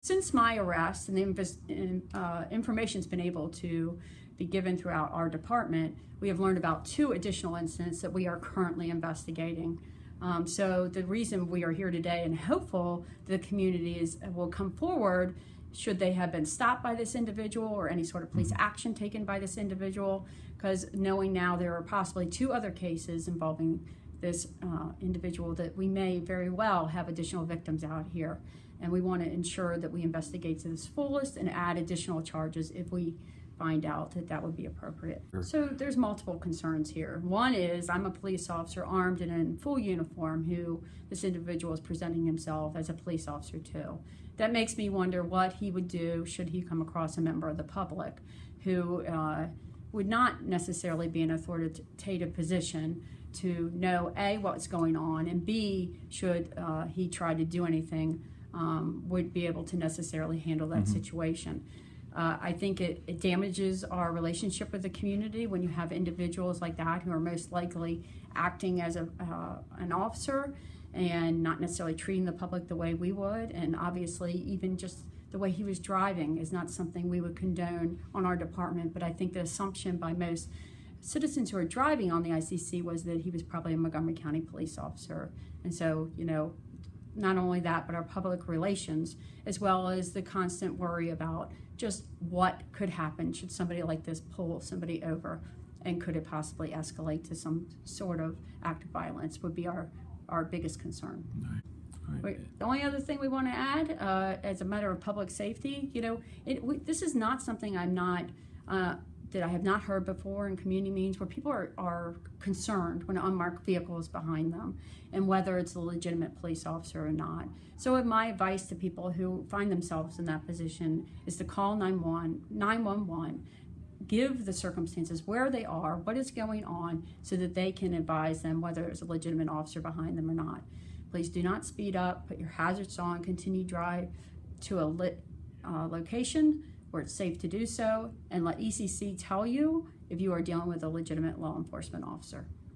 Since my arrest and the information's been able to be given throughout our department, we have learned about 2 additional incidents that we are currently investigating. So the reason we are here today and hopeful the community will come forward should they have been stopped by this individual or any sort of police action taken by this individual, because knowing now there are possibly 2 other cases involving this individual that we may very well have additional victims out here. And we want to ensure that we investigate to its fullest and add additional charges if we find out that that would be appropriate. Sure. So there's multiple concerns here. One is I'm a police officer armed and in full uniform who this individual is presenting himself as a police officer too. That makes me wonder what he would do should he come across a member of the public who would not necessarily be in an authoritative position to know A, what's going on, and B, should he try to do anything, would be able to necessarily handle that situation. I think it damages our relationship with the community when you have individuals like that who are most likely acting as an officer and not necessarily treating the public the way we would. And obviously, even just the way he was driving is not something we would condone on our department. But I think the assumption by most citizens who are driving on the ICC was that he was probably a Montgomery County police officer. And so, you know, not only that, but our public relations, as well as the constant worry about just what could happen should somebody like this pull somebody over, and could it possibly escalate to some sort of act of violence, would be our biggest concern. Right. The only other thing we want to add, as a matter of public safety, you know, this is not something that I have not heard before in community meetings where people are concerned when an unmarked vehicle is behind them and whether it's a legitimate police officer or not. So my advice to people who find themselves in that position is to call 911, give the circumstances where they are, what is going on, so that they can advise them whether there's a legitimate officer behind them or not. Please do not speed up, put your hazards on, continue drive to a lit location where it's safe to do so, and let ECC tell you if you are dealing with a legitimate law enforcement officer.